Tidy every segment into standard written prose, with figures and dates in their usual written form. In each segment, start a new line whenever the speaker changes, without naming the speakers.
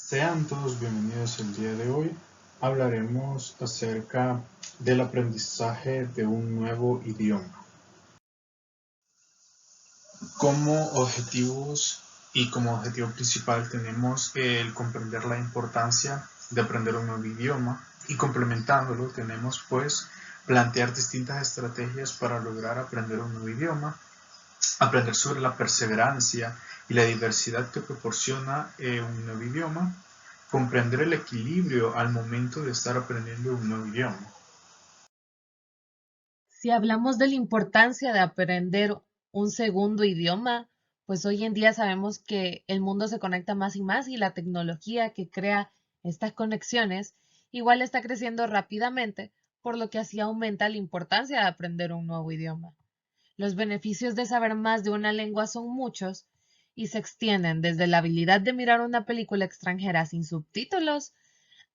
Sean todos bienvenidos el día de hoy. Hablaremos acerca del aprendizaje de un nuevo idioma. Como objetivos y como objetivo principal tenemos el comprender la importancia de aprender un nuevo idioma y complementándolo tenemos plantear distintas estrategias para lograr aprender un nuevo idioma, aprender sobre la perseverancia y la diversidad que proporciona un nuevo idioma, comprender el equilibrio al momento de estar aprendiendo un nuevo idioma.
Si hablamos de la importancia de aprender un segundo idioma, pues hoy en día sabemos que el mundo se conecta más y más y la tecnología que crea estas conexiones igual está creciendo rápidamente, por lo que así aumenta la importancia de aprender un nuevo idioma. Los beneficios de saber más de una lengua son muchos y se extienden desde la habilidad de mirar una película extranjera sin subtítulos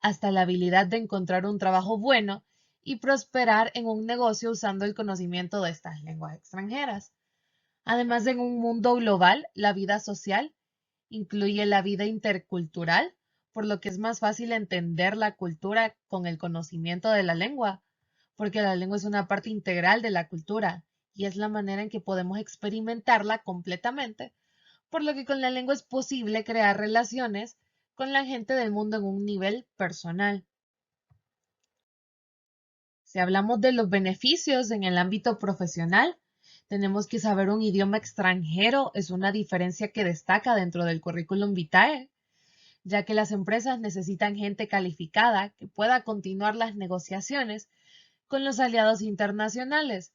hasta la habilidad de encontrar un trabajo bueno y prosperar en un negocio usando el conocimiento de estas lenguas extranjeras. Además, en un mundo global, la vida social incluye la vida intercultural, por lo que es más fácil entender la cultura con el conocimiento de la lengua, porque la lengua es una parte integral de la cultura y es la manera en que podemos experimentarla completamente, por lo que con la lengua es posible crear relaciones con la gente del mundo en un nivel personal. Si hablamos de los beneficios en el ámbito profesional, tenemos que saber un idioma extranjero es una diferencia que destaca dentro del currículum vitae, ya que las empresas necesitan gente calificada que pueda continuar las negociaciones con los aliados internacionales.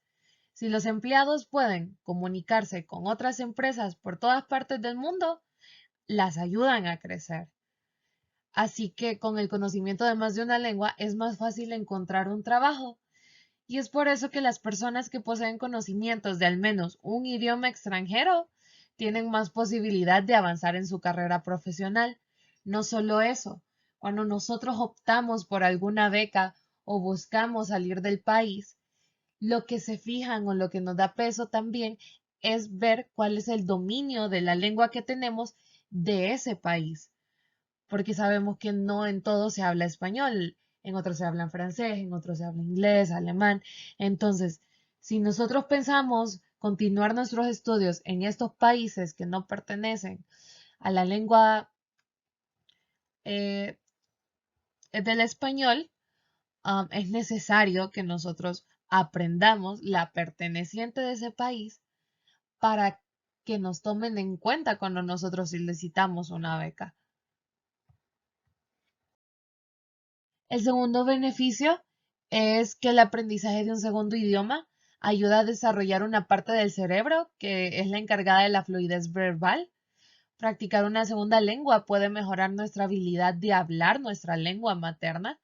Si los empleados pueden comunicarse con otras empresas por todas partes del mundo, las ayudan a crecer. Así que con el conocimiento de más de una lengua es más fácil encontrar un trabajo. Y es por eso que las personas que poseen conocimientos de al menos un idioma extranjero tienen más posibilidad de avanzar en su carrera profesional. No solo eso, cuando nosotros optamos por alguna beca o buscamos salir del país, lo que se fijan o lo que nos da peso también es ver cuál es el dominio de la lengua que tenemos de ese país, porque sabemos que no en todo se habla español, en otros se habla francés, en otros se habla inglés, alemán. Entonces, si nosotros pensamos continuar nuestros estudios en estos países que no pertenecen a la lengua eh, del español, es necesario que nosotros aprendamos la perteneciente de ese país para que nos tomen en cuenta cuando nosotros solicitamos una beca. El segundo beneficio es que el aprendizaje de un segundo idioma ayuda a desarrollar una parte del cerebro que es la encargada de la fluidez verbal. Practicar una segunda lengua puede mejorar nuestra habilidad de hablar nuestra lengua materna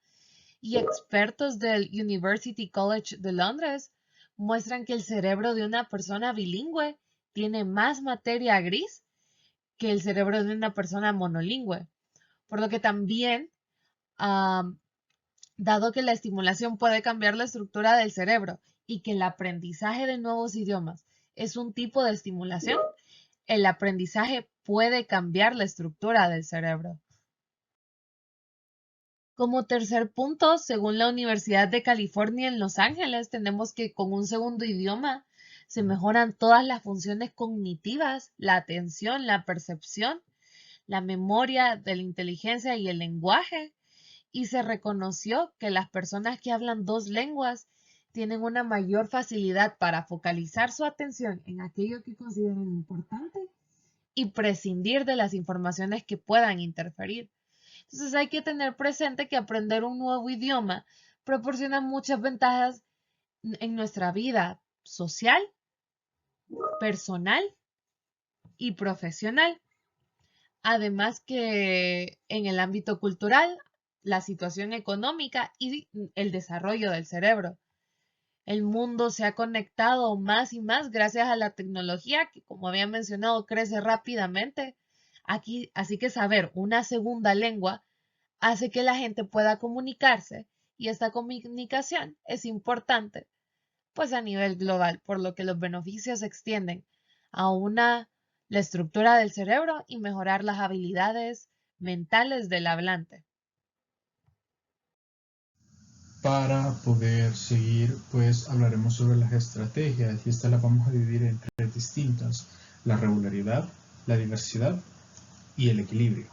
y expertos del University College de Londres muestran que el cerebro de una persona bilingüe tiene más materia gris que el cerebro de una persona monolingüe, por lo que también um, dado que la estimulación puede cambiar la estructura del cerebro y que el aprendizaje de nuevos idiomas es un tipo de estimulación, el aprendizaje puede cambiar la estructura del cerebro. Como tercer punto, según la Universidad de California en Los Ángeles, tenemos que con un segundo idioma se mejoran todas las funciones cognitivas, la atención, la percepción, la memoria de la inteligencia y el lenguaje, y se reconoció que las personas que hablan dos lenguas tienen una mayor facilidad para focalizar su atención en aquello que consideran importante y prescindir de las informaciones que puedan interferir. Entonces hay que tener presente que aprender un nuevo idioma proporciona muchas ventajas en nuestra vida social, personal y profesional. Además que en el ámbito cultural, la situación económica y el desarrollo del cerebro. El mundo se ha conectado más y más gracias a la tecnología que, como había mencionado, crece rápidamente. Aquí, así que saber una segunda lengua hace que la gente pueda comunicarse y esta comunicación es importante pues a nivel global, por lo que los beneficios se extienden a la estructura del cerebro y mejorar las habilidades mentales del hablante.
Para poder seguir, pues hablaremos sobre las estrategias y estas las vamos a dividir en tres distintas: la regularidad, la diversidad y el equilibrio.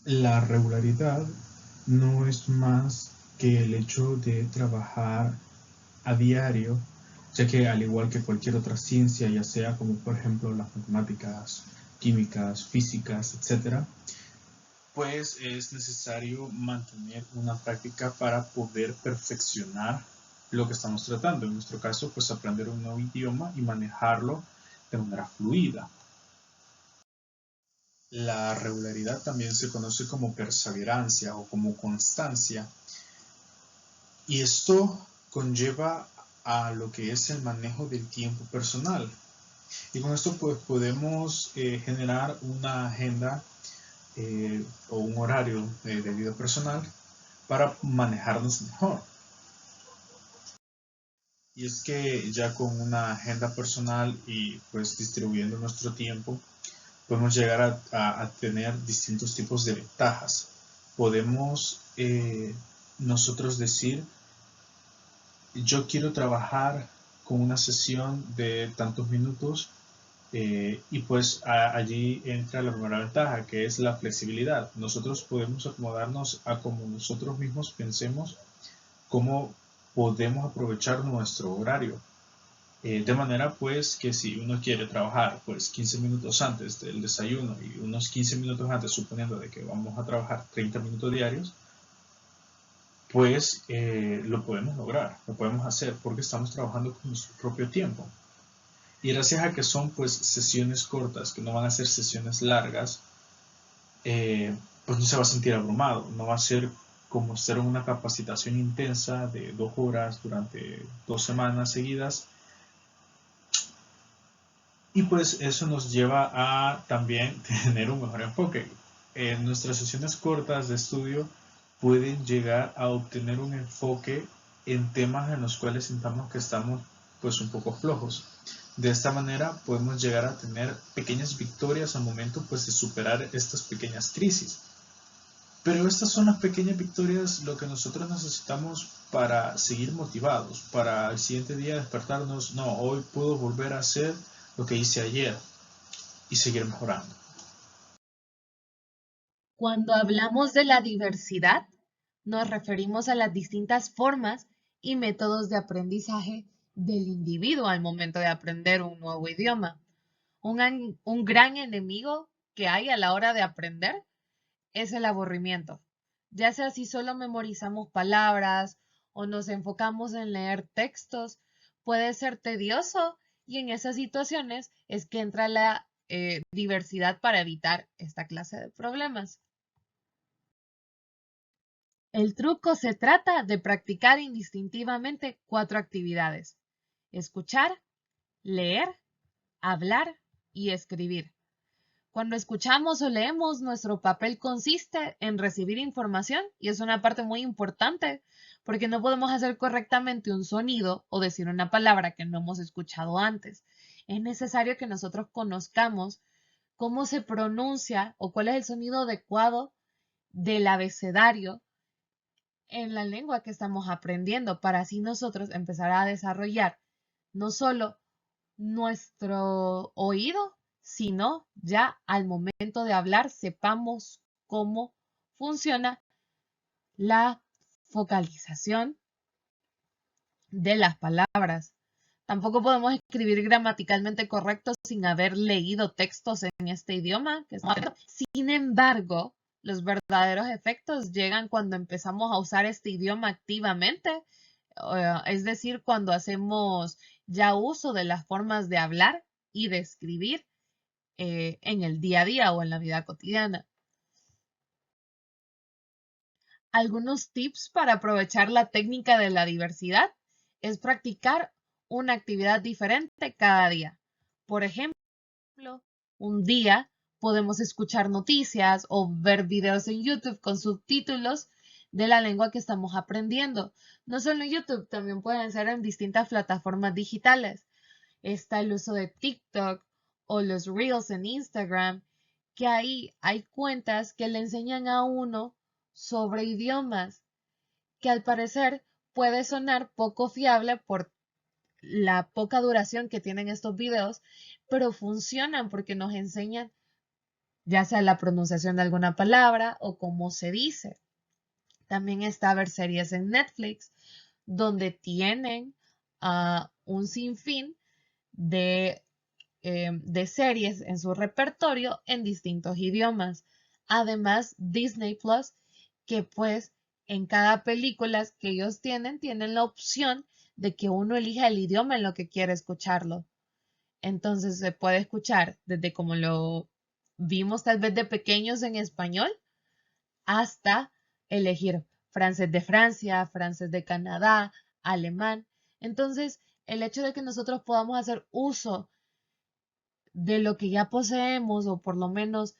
La regularidad no es más que el hecho de trabajar a diario, ya que al igual que cualquier otra ciencia, ya sea como por ejemplo las matemáticas, químicas, físicas, etcétera, pues es necesario mantener una práctica para poder perfeccionar lo que estamos tratando. En nuestro caso, pues aprender un nuevo idioma y manejarlo de manera fluida. La regularidad también se conoce como perseverancia o como constancia, y esto conlleva a lo que es el manejo del tiempo personal. Y con esto pues podemos generar una agenda o un horario de vida personal para manejarnos mejor. Y es que ya con una agenda personal y pues distribuyendo nuestro tiempo, podemos llegar a tener distintos tipos de ventajas. Podemos nosotros decir, yo quiero trabajar con una sesión de tantos minutos, y pues allí entra la primera ventaja, que es la flexibilidad. Nosotros podemos acomodarnos a como nosotros mismos pensemos cómo podemos aprovechar nuestro horario. De manera pues que si uno quiere trabajar pues 15 minutos antes del desayuno y unos 15 minutos antes, suponiendo de que vamos a trabajar 30 minutos diarios, pues lo podemos lograr, lo podemos hacer porque estamos trabajando con nuestro propio tiempo. Y gracias a que son pues sesiones cortas, que no van a ser sesiones largas, pues no se va a sentir abrumado, no va a ser como hacer una capacitación intensa de 2 horas durante 2 semanas seguidas. Y pues eso nos lleva a también tener un mejor enfoque. En nuestras sesiones cortas de estudio pueden llegar a obtener un enfoque en temas en los cuales sintamos que estamos pues un poco flojos. De esta manera podemos llegar a tener pequeñas victorias al momento pues de superar estas pequeñas crisis. Pero estas son las pequeñas victorias lo que nosotros necesitamos para seguir motivados, para el siguiente día despertarnos, no, hoy puedo volver a hacer lo que hice ayer y seguir mejorando.
Cuando hablamos de la diversidad, nos referimos a las distintas formas y métodos de aprendizaje del individuo al momento de aprender un nuevo idioma. Un gran enemigo que hay a la hora de aprender es el aburrimiento. Ya sea si solo memorizamos palabras o nos enfocamos en leer textos, puede ser tedioso, y en esas situaciones es que entra la diversidad para evitar esta clase de problemas. El truco se trata de practicar indistintivamente 4 actividades: escuchar, leer, hablar y escribir. Cuando escuchamos o leemos, nuestro papel consiste en recibir información, y es una parte muy importante porque no podemos hacer correctamente un sonido o decir una palabra que no hemos escuchado antes. Es necesario que nosotros conozcamos cómo se pronuncia o cuál es el sonido adecuado del abecedario en la lengua que estamos aprendiendo, para así nosotros empezar a desarrollar no solo nuestro oído, sino ya al momento de hablar sepamos cómo funciona la focalización de las palabras. Tampoco podemos escribir gramaticalmente correcto sin haber leído textos en este idioma. Sin embargo, los verdaderos efectos llegan cuando empezamos a usar este idioma activamente, es decir, cuando hacemos ya uso de las formas de hablar y de escribir en el día a día o en la vida cotidiana. Algunos tips para aprovechar la técnica de la diversidad es practicar una actividad diferente cada día. Por ejemplo, un día podemos escuchar noticias o ver videos en YouTube con subtítulos de la lengua que estamos aprendiendo. No solo en YouTube, también pueden ser en distintas plataformas digitales. Está el uso de TikTok o los Reels en Instagram, que ahí hay cuentas que le enseñan a uno sobre idiomas, que al parecer puede sonar poco fiable por la poca duración que tienen estos videos, pero funcionan porque nos enseñan ya sea la pronunciación de alguna palabra o cómo se dice. También está ver series en Netflix, donde tienen un sinfín de, de series en su repertorio en distintos idiomas. Además, Disney Plus, que pues en cada película que ellos tienen la opción de que uno elija el idioma en lo que quiere escucharlo. Entonces se puede escuchar desde como lo vimos tal vez de pequeños en español hasta elegir francés de Francia, francés de Canadá, alemán. Entonces, el hecho de que nosotros podamos hacer uso de lo que ya poseemos o por lo menos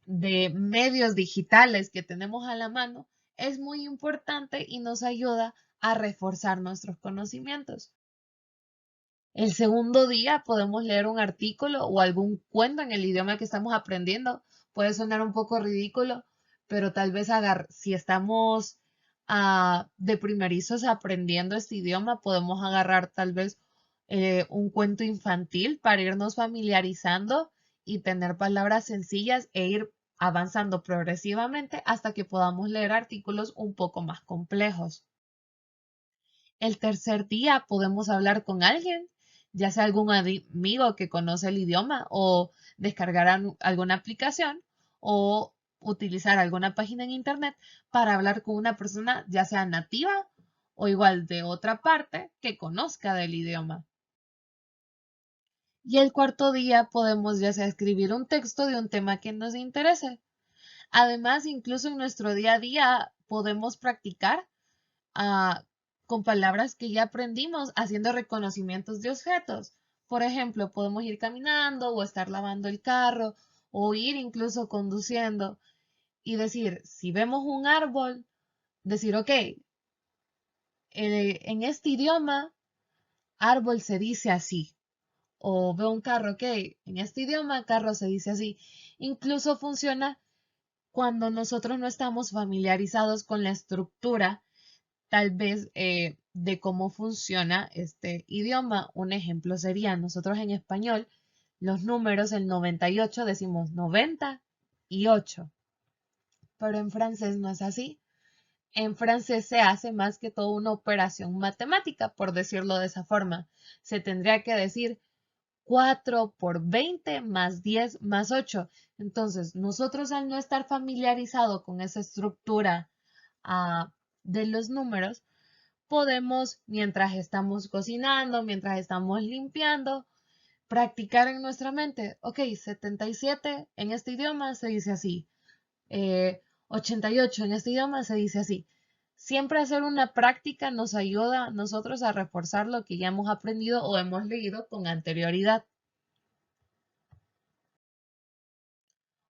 de medios digitales que tenemos a la mano es muy importante y nos ayuda a reforzar nuestros conocimientos. El segundo día podemos leer un artículo o algún cuento en el idioma que estamos aprendiendo. Puede sonar un poco ridículo, pero tal vez si estamos de primerizos aprendiendo este idioma, podemos agarrar tal vez un cuento infantil para irnos familiarizando y tener palabras sencillas e ir avanzando progresivamente hasta que podamos leer artículos un poco más complejos. El tercer día podemos hablar con alguien, ya sea algún amigo que conoce el idioma o descargar alguna aplicación o utilizar alguna página en internet para hablar con una persona, ya sea nativa o igual de otra parte que conozca del idioma. Y el cuarto día podemos ya sea escribir un texto de un tema que nos interese. Además, incluso en nuestro día a día podemos practicar ah, con palabras que ya aprendimos haciendo reconocimientos de objetos. Por ejemplo, podemos ir caminando o estar lavando el carro o ir incluso conduciendo y decir, si vemos un árbol, decir, ok, en este idioma, árbol se dice así. O veo un carro, ok, en este idioma, carro se dice así. Incluso funciona cuando nosotros no estamos familiarizados con la estructura tal vez de cómo funciona este idioma. Un ejemplo sería, nosotros en español, los números, el 98 decimos 98, pero en francés no es así. En francés se hace más que todo una operación matemática, por decirlo de esa forma. Se tendría que decir 4 por 20 más 10 más 8. Entonces, nosotros al no estar familiarizados con esa estructura de los números, podemos, mientras estamos cocinando, mientras estamos limpiando, practicar en nuestra mente. Ok, 77 en este idioma se dice así. 88 en este idioma se dice así. Siempre hacer una práctica nos ayuda a nosotros a reforzar lo que ya hemos aprendido o hemos leído con anterioridad.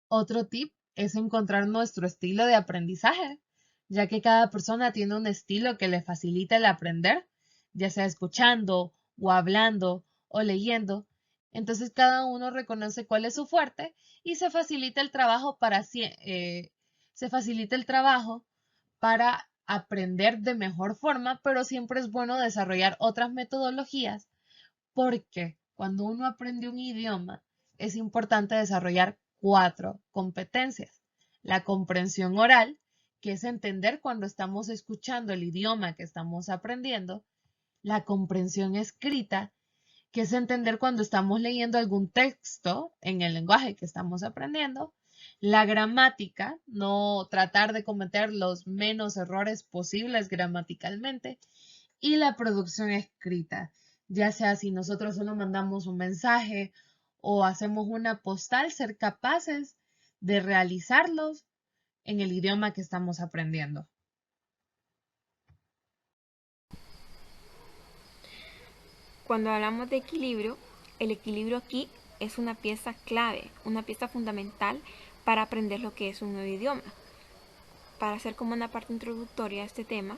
Otro tip es encontrar nuestro estilo de aprendizaje, ya que cada persona tiene un estilo que le facilita el aprender, ya sea escuchando o hablando o leyendo. Entonces cada uno reconoce cuál es su fuerte y se facilita el trabajo para aprender de mejor forma, pero siempre es bueno desarrollar otras metodologías porque cuando uno aprende un idioma es importante desarrollar 4 competencias. La comprensión oral, que es entender cuando estamos escuchando el idioma que estamos aprendiendo. La comprensión escrita, que es entender cuando estamos leyendo algún texto en el lenguaje que estamos aprendiendo. La gramática, no tratar de cometer los menos errores posibles gramaticalmente. Y la producción escrita, ya sea si nosotros solo mandamos un mensaje o hacemos una postal, ser capaces de realizarlos en el idioma que estamos aprendiendo.
Cuando hablamos de equilibrio, el equilibrio aquí es una pieza clave, una pieza fundamental para aprender lo que es un nuevo idioma. Para hacer como una parte introductoria a este tema,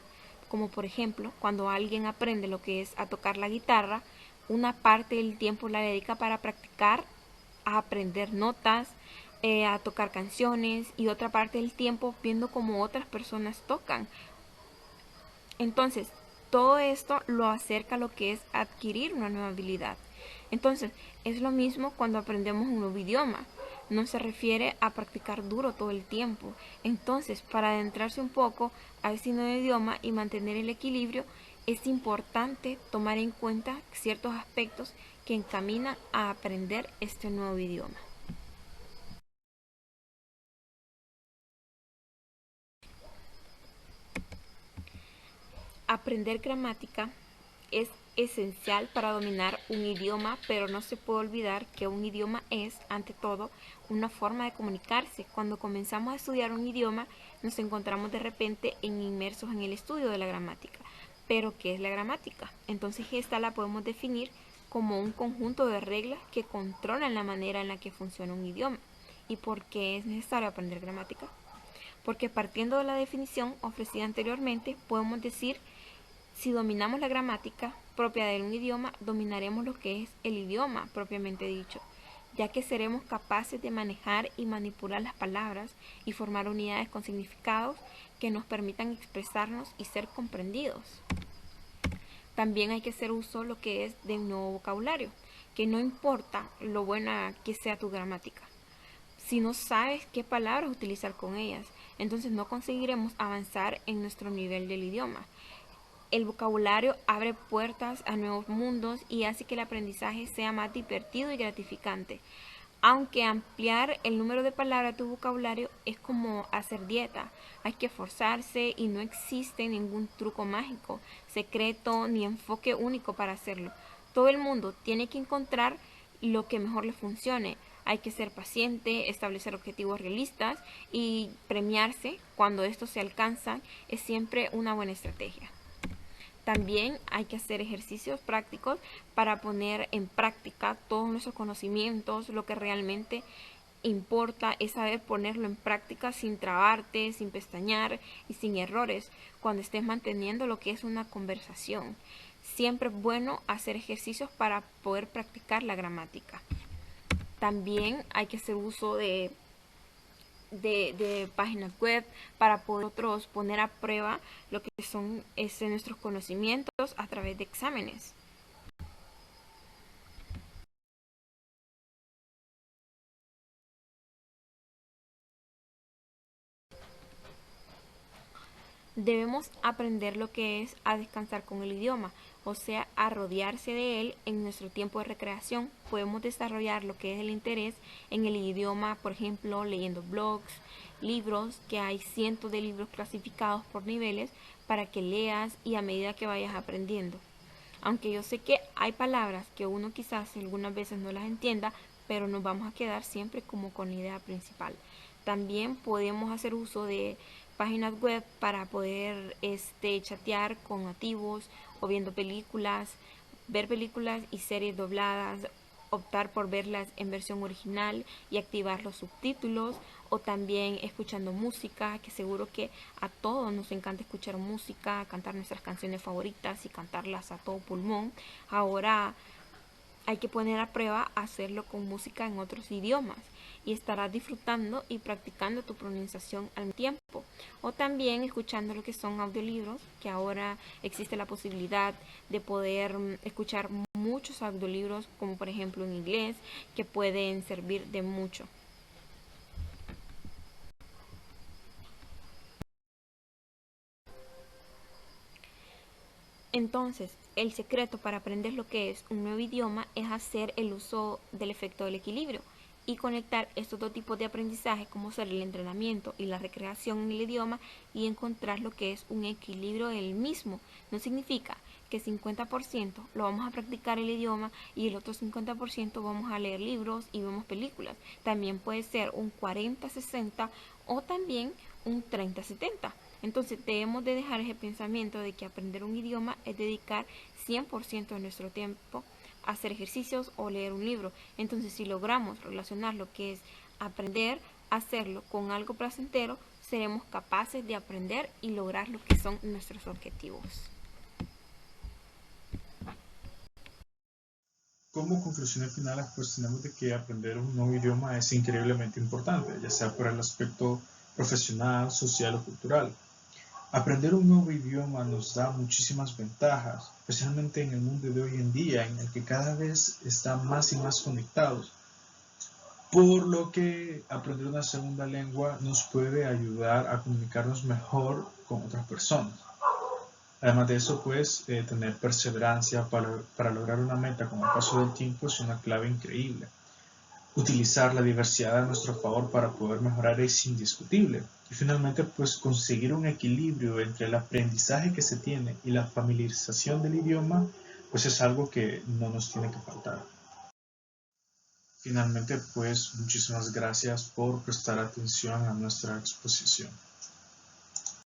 como por ejemplo, cuando alguien aprende lo que es a tocar la guitarra, una parte del tiempo la dedica para practicar a aprender notas, a tocar canciones y otra parte del tiempo viendo cómo otras personas tocan. Entonces, todo esto lo acerca a lo que es adquirir una nueva habilidad. Entonces, es lo mismo cuando aprendemos un nuevo idioma. No se refiere a practicar duro todo el tiempo. Entonces, para adentrarse un poco a este nuevo idioma y mantener el equilibrio, es importante tomar en cuenta ciertos aspectos que encaminan a aprender este nuevo idioma. Aprender gramática es esencial para dominar un idioma, pero no se puede olvidar que un idioma es, ante todo, una forma de comunicarse. Cuando comenzamos a estudiar un idioma, nos encontramos de repente inmersos en el estudio de la gramática. Pero, ¿qué es la gramática? Entonces, esta la podemos definir como un conjunto de reglas que controlan la manera en la que funciona un idioma. ¿Y por qué es necesario aprender gramática? Porque partiendo de la definición ofrecida anteriormente, podemos decir si dominamos la gramática propia de un idioma, dominaremos lo que es el idioma propiamente dicho, ya que seremos capaces de manejar y manipular las palabras y formar unidades con significados que nos permitan expresarnos y ser comprendidos. También hay que hacer uso lo que es de un nuevo vocabulario, que no importa lo buena que sea tu gramática, si no sabes qué palabras utilizar con ellas, entonces no conseguiremos avanzar en nuestro nivel del idioma. El vocabulario abre puertas a nuevos mundos y hace que el aprendizaje sea más divertido y gratificante. Aunque ampliar el número de palabras de tu vocabulario es como hacer dieta. Hay que esforzarse y no existe ningún truco mágico, secreto ni enfoque único para hacerlo. Todo el mundo tiene que encontrar lo que mejor le funcione. Hay que ser paciente, establecer objetivos realistas y premiarse cuando estos se alcanzan es siempre una buena estrategia. También hay que hacer ejercicios prácticos para poner en práctica todos nuestros conocimientos. Lo que realmente importa es saber ponerlo en práctica sin trabarte, sin pestañear y sin errores cuando estés manteniendo lo que es una conversación. Siempre es bueno hacer ejercicios para poder practicar la gramática. También hay que hacer uso de páginas web para poder nosotros poner a prueba lo que son nuestros conocimientos a través de exámenes. Debemos aprender lo que es a descansar con el idioma, o sea, a rodearse de él en nuestro tiempo de recreación. Podemos desarrollar lo que es el interés en el idioma, por ejemplo, leyendo blogs, libros, que hay cientos de libros clasificados por niveles para que leas y a medida que vayas aprendiendo. Aunque yo sé que hay palabras que uno quizás algunas veces no las entienda, pero nos vamos a quedar siempre como con la idea principal. También podemos hacer uso de páginas web para poder chatear con nativos o viendo películas, ver películas y series dobladas, optar por verlas en versión original y activar los subtítulos, o también escuchando música, que seguro que a todos nos encanta escuchar música, cantar nuestras canciones favoritas y cantarlas a todo pulmón. Ahora hay que poner a prueba hacerlo con música en otros idiomas y estarás disfrutando y practicando tu pronunciación al tiempo. O también escuchando lo que son audiolibros, que ahora existe la posibilidad de poder escuchar muchos audiolibros, como por ejemplo en inglés, que pueden servir de mucho. Entonces, el secreto para aprender lo que es un nuevo idioma es hacer el uso del efecto del equilibrio y conectar estos dos tipos de aprendizaje, como ser el entrenamiento y la recreación en el idioma, y encontrar lo que es un equilibrio del mismo. No significa que 50% lo vamos a practicar el idioma y el otro 50% vamos a leer libros y vemos películas. También puede ser un 40-60 o también un 30-70. Entonces debemos de dejar ese pensamiento de que aprender un idioma es dedicar 100% de nuestro tiempo a hacer ejercicios o leer un libro. Entonces si logramos relacionar lo que es aprender, hacerlo con algo placentero, seremos capaces de aprender y lograr lo que son nuestros objetivos.
como conclusiones finales, pues tenemos de que aprender un nuevo idioma es increíblemente importante, ya sea por el aspecto profesional, social o cultural. Aprender un nuevo idioma nos da muchísimas ventajas, especialmente en el mundo de hoy en día, en el que cada vez están más y más conectados. Por lo que aprender una segunda lengua nos puede ayudar a comunicarnos mejor con otras personas. Además de eso, pues, tener perseverancia para lograr una meta con el paso del tiempo es una clave increíble. Utilizar la diversidad a nuestro favor para poder mejorar es indiscutible. Y finalmente, pues, conseguir un equilibrio entre el aprendizaje que se tiene y la familiarización del idioma, pues es algo que no nos tiene que faltar. Finalmente, pues, muchísimas gracias por prestar atención a nuestra exposición.